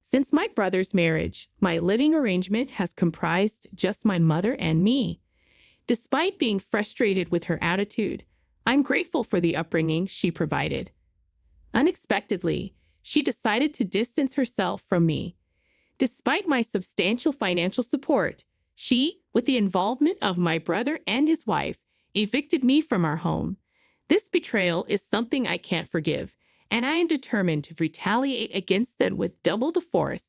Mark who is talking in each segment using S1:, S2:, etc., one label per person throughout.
S1: Since my brother's marriage, my living arrangement has comprised just my mother and me. Despite being frustrated with her attitude, I'm grateful for the upbringing she provided. Unexpectedly, she decided to distance herself from me. Despite my substantial financial support, she, with the involvement of my brother and his wife, evicted me from our home. This betrayal is something I can't forgive, and I am determined to retaliate against them with double the force.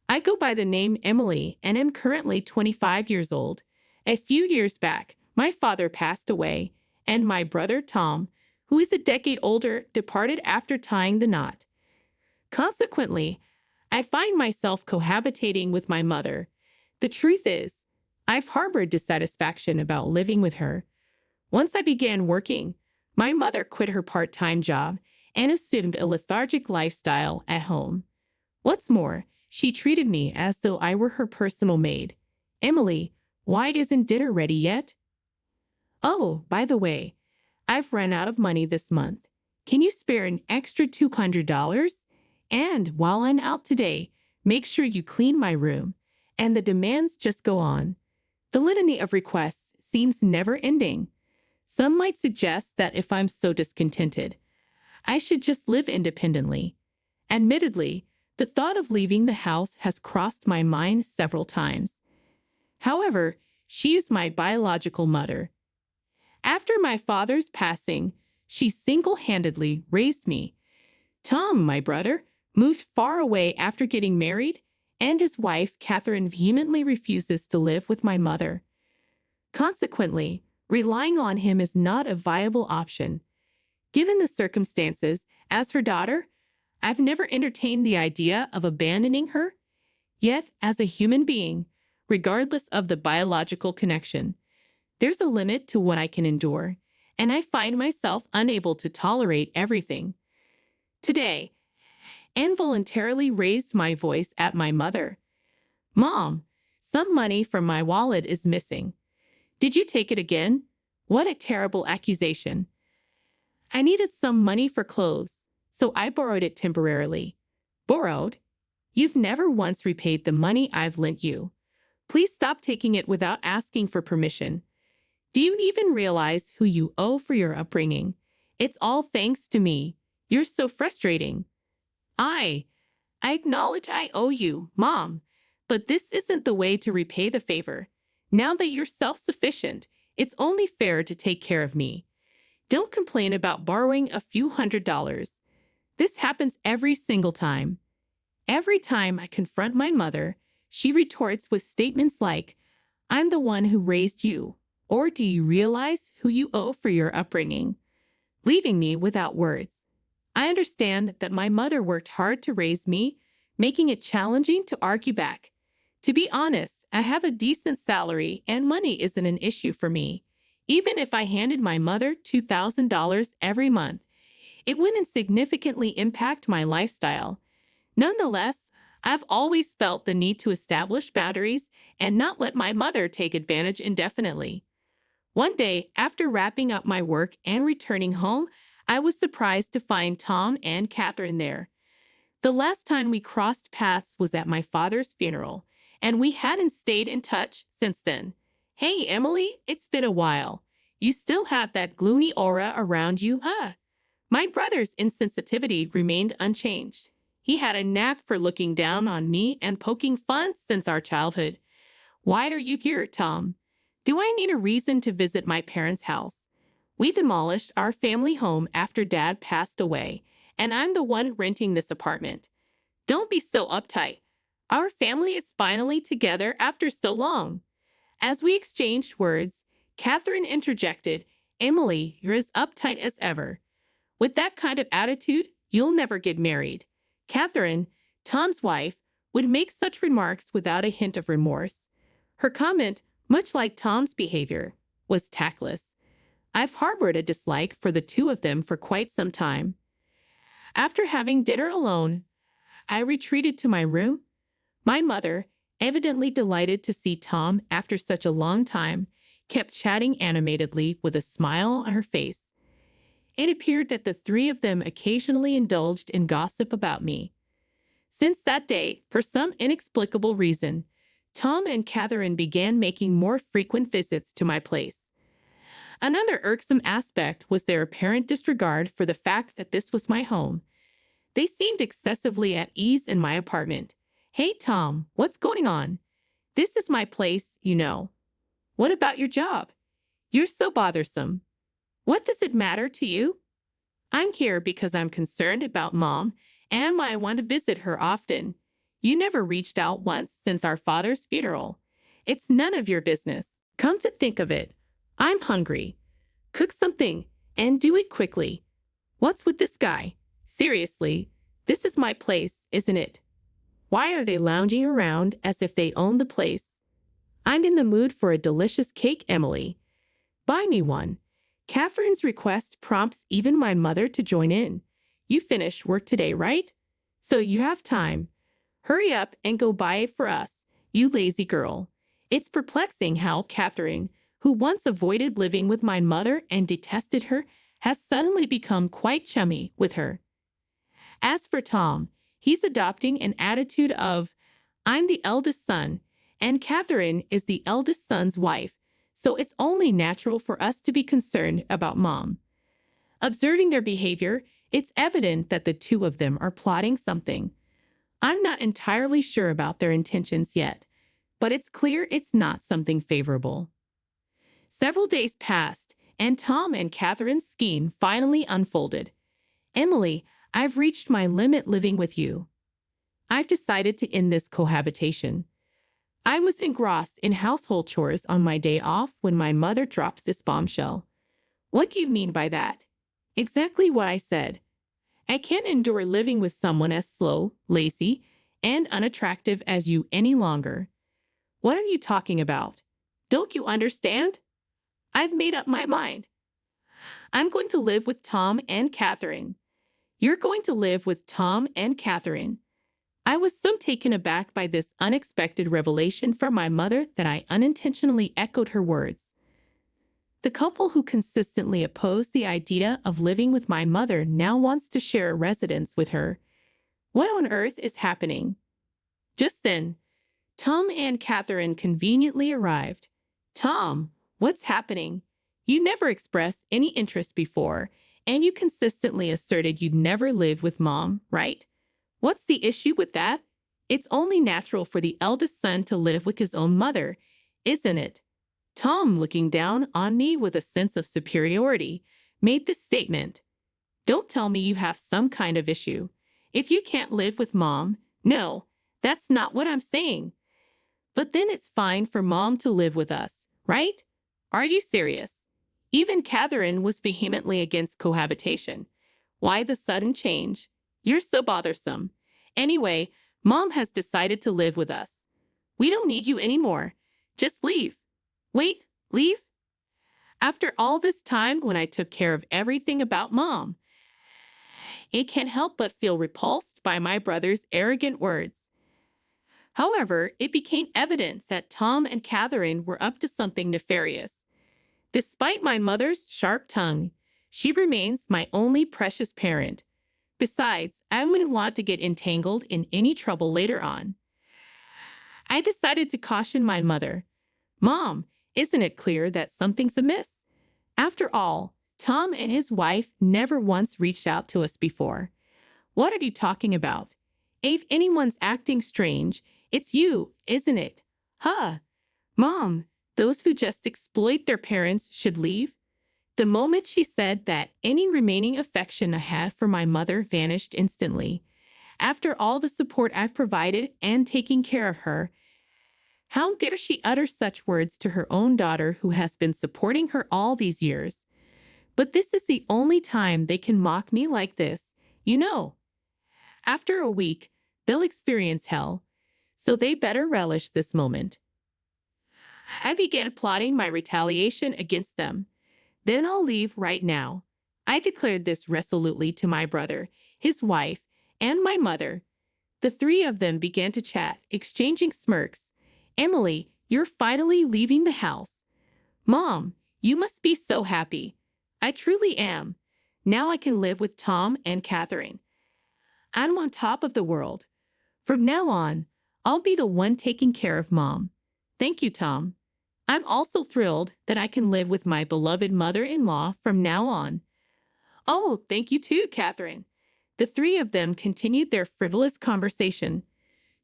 S1: I go by the name Emily and am currently 25 years old. A few years back, my father passed away, and my brother Tom, who is a decade older, departed after tying the knot. Consequently, I find myself cohabitating with my mother. The truth is, I've harbored dissatisfaction about living with her. Once I began working, my mother quit her part-time job and assumed a lethargic lifestyle at home. What's more, she treated me as though I were her personal maid. Emily, why isn't dinner ready yet? Oh, by the way, I've run out of money this month. Can you spare an extra $200? And while I'm out today, make sure you clean my room. And the demands just go on. The litany of requests seems never-ending. Some might suggest that if I'm so discontented, I should just live independently. Admittedly, the thought of leaving the house has crossed my mind several times. However, she is my biological mother. After my father's passing, she single-handedly raised me. Tom, my brother, moved far away after getting married, and his wife, Catherine, vehemently refuses to live with my mother. Consequently, relying on him is not a viable option. Given the circumstances, as her daughter, I've never entertained the idea of abandoning her. Yet, as a human being, regardless of the biological connection, there's a limit to what I can endure, and I find myself unable to tolerate everything. Today, involuntarily raised my voice at my mother. Mom, some money from my wallet is missing. Did you take it again? What a terrible accusation. I needed some money for clothes, so I borrowed it temporarily. Borrowed? You've never once repaid the money I've lent you. Please stop taking it without asking for permission. Do you even realize who you owe for your upbringing? It's all thanks to me. You're so frustrating. I acknowledge I owe you, Mom, but this isn't the way to repay the favor. Now that you're self-sufficient, it's only fair to take care of me. Don't complain about borrowing a few $100s. This happens every single time. Every time I confront my mother, she retorts with statements like, I'm the one who raised you, or do you realize who you owe for your upbringing? Leaving me without words. I understand that my mother worked hard to raise me, making it challenging to argue back. To be honest, I have a decent salary and money isn't an issue for me. Even if I handed my mother $2,000 every month, it wouldn't significantly impact my lifestyle. Nonetheless, I've always felt the need to establish boundaries and not let my mother take advantage indefinitely. One day, after wrapping up my work and returning home, I was surprised to find Tom and Catherine there. The last time we crossed paths was at my father's funeral, and we hadn't stayed in touch since then. Hey, Emily, it's been a while. You still have that gloomy aura around you, huh? My brother's insensitivity remained unchanged. He had a knack for looking down on me and poking fun since our childhood. Why are you here, Tom? Do I need a reason to visit my parents' house? We demolished our family home after Dad passed away, and I'm the one renting this apartment. Don't be so uptight. Our family is finally together after so long. As we exchanged words, Catherine interjected, Emily, you're as uptight as ever. With that kind of attitude, you'll never get married. Catherine, Tom's wife, would make such remarks without a hint of remorse. Her comment, much like Tom's behavior, was tactless. I've harbored a dislike for the two of them for quite some time. After having dinner alone, I retreated to my room. My mother, evidently delighted to see Tom after such a long time, kept chatting animatedly with a smile on her face. It appeared that the three of them occasionally indulged in gossip about me. Since that day, for some inexplicable reason, Tom and Catherine began making more frequent visits to my place. Another irksome aspect was their apparent disregard for the fact that this was my home. They seemed excessively at ease in my apartment. "Hey, Tom, what's going on? This is my place, you know. What about your job? You're so bothersome. What does it matter to you? I'm here because I'm concerned about Mom and I want to visit her often. You never reached out once since our father's funeral. It's none of your business. Come to think of it, I'm hungry. Cook something and do it quickly. What's with this guy? Seriously, this is my place, isn't it? Why are they lounging around as if they own the place? I'm in the mood for a delicious cake, Emily. Buy me one." Catherine's request prompts even my mother to join in. "You finished work today, right? So you have time. Hurry up and go buy it for us, you lazy girl." It's perplexing how Catherine, who once avoided living with my mother and detested her, has suddenly become quite chummy with her. As for Tom, he's adopting an attitude of, "I'm the eldest son, and Catherine is the eldest son's wife, so it's only natural for us to be concerned about Mom." Observing their behavior, it's evident that the two of them are plotting something. I'm not entirely sure about their intentions yet, but it's clear it's not something favorable. Several days passed, and Tom and Catherine's scheme finally unfolded. "Emily, I've reached my limit living with you. I've decided to end this cohabitation." I was engrossed in household chores on my day off when my mother dropped this bombshell. "What do you mean by that?" "Exactly what I said. I can't endure living with someone as slow, lazy, and unattractive as you any longer." "What are you talking about? Don't you understand? I've made up my mind. I'm going to live with Tom and Catherine." "You're going to live with Tom and Catherine?" I was so taken aback by this unexpected revelation from my mother that I unintentionally echoed her words. The couple who consistently opposed the idea of living with my mother now wants to share a residence with her. What on earth is happening? Just then, Tom and Catherine conveniently arrived. "Tom, what's happening? You never expressed any interest before, and you consistently asserted you'd never live with Mom, right? What's the issue with that? It's only natural for the eldest son to live with his own mother, isn't it?" Tom, looking down on me with a sense of superiority, made this statement. "Don't tell me you have some kind of issue. If you can't live with Mom, no, that's not what I'm saying. But then it's fine for Mom to live with us, right? Are you serious?" Even Catherine was vehemently against cohabitation. "Why the sudden change? You're so bothersome. Anyway, Mom has decided to live with us. We don't need you anymore. Just leave." "Wait, leave? After all this time when I took care of everything about Mom?" It can't help but feel repulsed by my brother's arrogant words. However, it became evident that Tom and Catherine were up to something nefarious. Despite my mother's sharp tongue, she remains my only precious parent. Besides, I wouldn't want to get entangled in any trouble later on. I decided to caution my mother. "Mom, isn't it clear that something's amiss? After all, Tom and his wife never once reached out to us before. What are you talking about? If anyone's acting strange, it's you, isn't it? Huh? Mom, those who just exploit their parents should leave." The moment she said that, any remaining affection I had for my mother vanished instantly. After all the support I've provided and taking care of her, how dare she utter such words to her own daughter who has been supporting her all these years? But this is the only time they can mock me like this, you know. After a week, they'll experience hell, so they better relish this moment. I began plotting my retaliation against them. "Then I'll leave right now." I declared this resolutely to my brother, his wife, and my mother. The three of them began to chat, exchanging smirks. "Emily, you're finally leaving the house. Mom, you must be so happy." "I truly am. Now I can live with Tom and Catherine. I'm on top of the world. From now on, I'll be the one taking care of Mom. Thank you, Tom. I'm also thrilled that I can live with my beloved mother-in-law from now on. Oh, thank you too, Catherine. The three of them continued their frivolous conversation.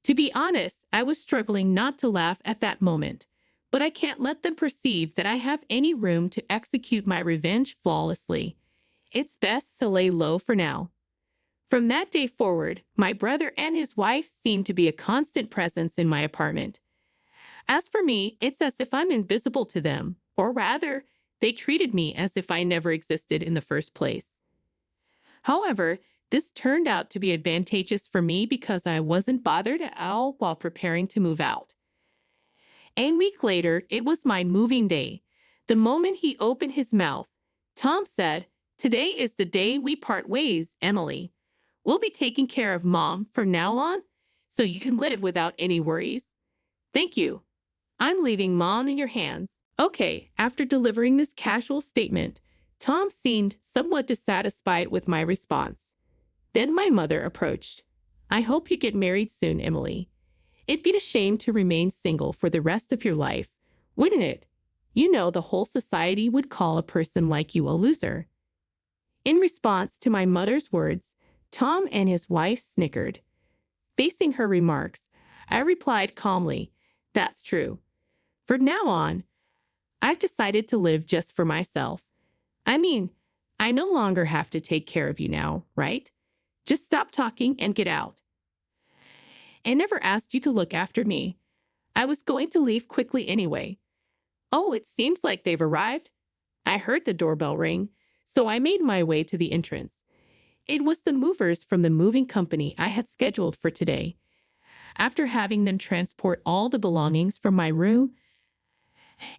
S1: To be honest, I was struggling not to laugh at that moment, but I can't let them perceive that I have any room to execute my revenge flawlessly. It's best to lay low for now. From that day forward, my brother and his wife seemed to be a constant presence in my apartment. As for me, it's as if I'm invisible to them, or rather, they treated me as if I never existed in the first place. However, this turned out to be advantageous for me because I wasn't bothered at all while preparing to move out. A week later, it was my moving day. The moment he opened his mouth, Tom said, "Today is the day we part ways, Emily. We'll be taking care of Mom from now on, so you can live without any worries. Thank you. I'm leaving Mom in your hands." Okay, after delivering this casual statement, Tom seemed somewhat dissatisfied with my response. Then my mother approached. "I hope you get married soon, Emily. It'd be a shame to remain single for the rest of your life, wouldn't it? You know the whole society would call a person like you a loser." In response to my mother's words, Tom and his wife snickered. Facing her remarks, I replied calmly, "That's true. From now on, I've decided to live just for myself. I mean, I no longer have to take care of you now, right? Just stop talking and get out. I never asked you to look after me. I was going to leave quickly anyway." "Oh, it seems like they've arrived." I heard the doorbell ring, so I made my way to the entrance. It was the movers from the moving company I had scheduled for today. After having them transport all the belongings from my room,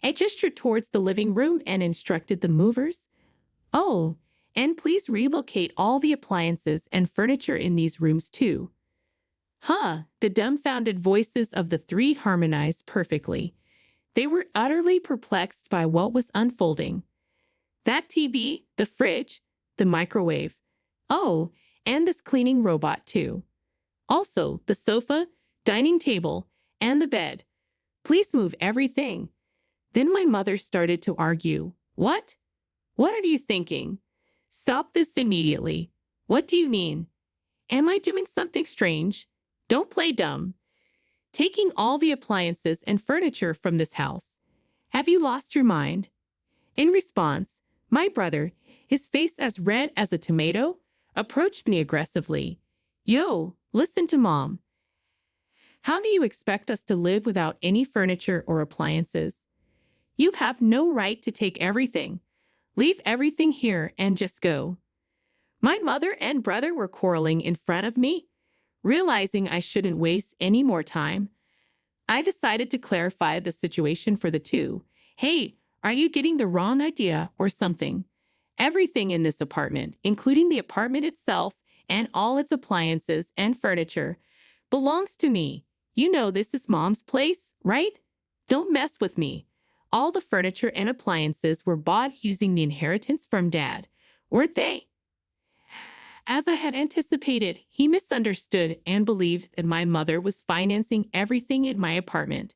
S1: I gestured towards the living room and instructed the movers, "Oh, and please relocate all the appliances and furniture in these rooms too." Huh, the dumbfounded voices of the three harmonized perfectly. They were utterly perplexed by what was unfolding. That TV, the fridge, the microwave. Oh, and this cleaning robot too. Also, the sofa, dining table, and the bed. Please move everything. Then my mother started to argue. "What? What are you thinking? Stop this immediately. What do you mean? Am I doing something strange? Don't play dumb. Taking all the appliances and furniture from this house. Have you lost your mind?" In response, my brother, his face as red as a tomato, approached me aggressively. "Yo, listen to Mom. How do you expect us to live without any furniture or appliances? You have no right to take everything. Leave everything here and just go." My mother and brother were quarreling in front of me. Realizing I shouldn't waste any more time, I decided to clarify the situation for the two. "Hey, are you getting the wrong idea or something? Everything in this apartment, including the apartment itself and all its appliances and furniture, belongs to me. You know this is Mom's place, right? Don't mess with me. All the furniture and appliances were bought using the inheritance from Dad, weren't they?" As I had anticipated, he misunderstood and believed that my mother was financing everything in my apartment.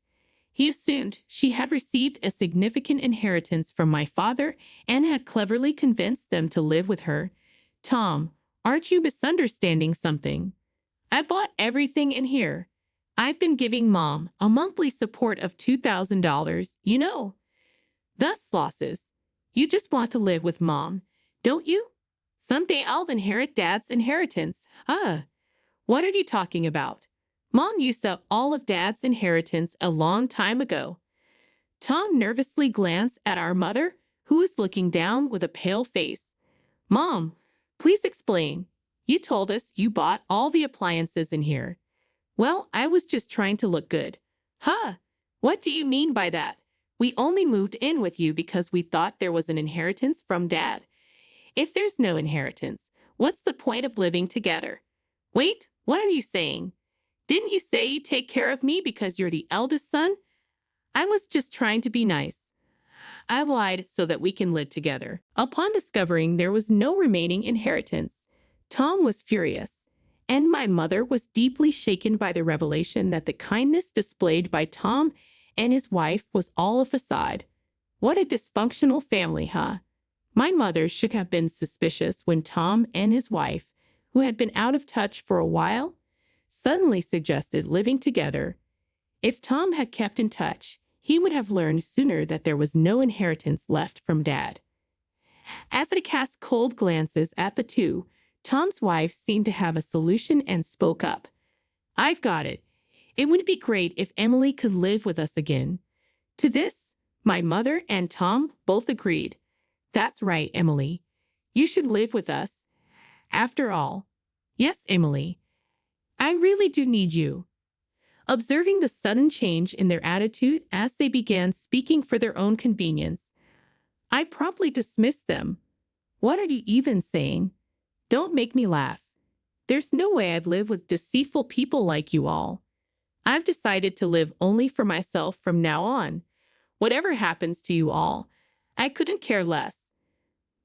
S1: He assumed she had received a significant inheritance from my father and had cleverly convinced them to live with her. "Tom, aren't you misunderstanding something? I bought everything in here. I've been giving Mom a monthly support of $2,000, you know. Thus losses. You just want to live with Mom, don't you? Someday I'll inherit Dad's inheritance." What are you talking about? Mom used up all of Dad's inheritance a long time ago. Tom nervously glanced at our mother, who was looking down with a pale face. "Mom, please explain. You told us you bought all the appliances in here." "Well, I was just trying to look good." What do you mean by that? We only moved in with you because we thought there was an inheritance from Dad. If there's no inheritance, what's the point of living together? Wait, what are you saying? Didn't you say you take care of me because you're the eldest son? I was just trying to be nice. I lied so that we can live together. Upon discovering there was no remaining inheritance, Tom was furious. And my mother was deeply shaken by the revelation that the kindness displayed by Tom and his wife was all a facade. What a dysfunctional family, huh? My mother should have been suspicious when Tom and his wife, who had been out of touch for a while, suddenly suggested living together. If Tom had kept in touch, he would have learned sooner that there was no inheritance left from Dad. As I cast cold glances at the two, Tom's wife seemed to have a solution and spoke up. "I've got it. It would be great if Emily could live with us again." To this, my mother and Tom both agreed. "That's right, Emily. You should live with us. After all, yes, Emily, I really do need you." Observing the sudden change in their attitude as they began speaking for their own convenience, I promptly dismissed them. "What are you even saying? Don't make me laugh. There's no way I'd live with deceitful people like you all. I've decided to live only for myself from now on. Whatever happens to you all, I couldn't care less.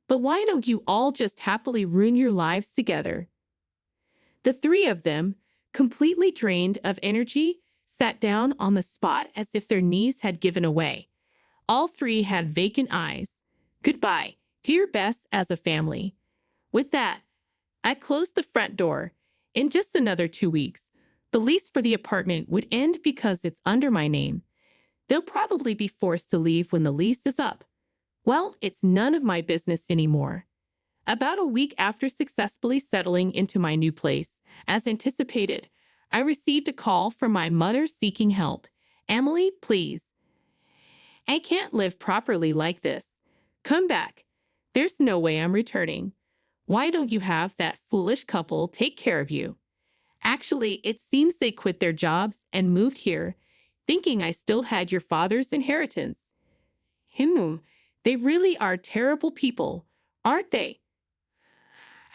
S1: But why don't you all just happily ruin your lives together?" The three of them, completely drained of energy, sat down on the spot as if their knees had given away. All three had vacant eyes. Goodbye, do your best as a family. With that, I closed the front door. In just another 2 weeks, the lease for the apartment would end because it's under my name. They'll probably be forced to leave when the lease is up. Well, it's none of my business anymore. About a week after successfully settling into my new place, as anticipated, I received a call from my mother seeking help. "Emily, please. I can't live properly like this. Come back. There's no way I'm returning. Why don't you have that foolish couple take care of you?" Actually, it seems they quit their jobs and moved here, thinking I still had your father's inheritance. They really are terrible people, aren't they?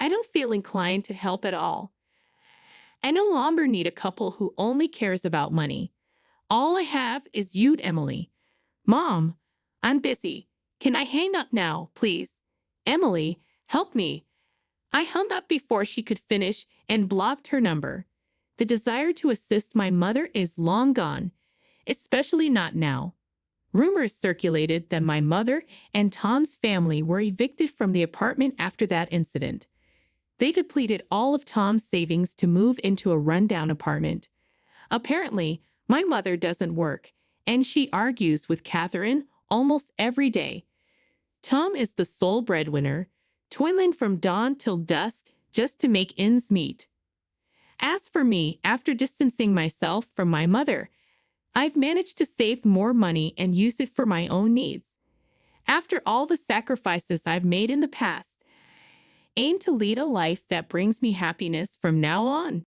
S1: I don't feel inclined to help at all. I no longer need a couple who only cares about money. All I have is you, Emily. Mom, I'm busy. Can I hang up now, please? Emily, help me. I hung up before she could finish and blocked her number. The desire to assist my mother is long gone, especially not now. Rumors circulated that my mother and Tom's family were evicted from the apartment after that incident. They depleted all of Tom's savings to move into a rundown apartment. Apparently, my mother doesn't work, and she argues with Catherine almost every day. Tom is the sole breadwinner, toiling from dawn till dusk just to make ends meet. As for me, after distancing myself from my mother, I've managed to save more money and use it for my own needs. After all the sacrifices I've made in the past, aim to lead a life that brings me happiness from now on.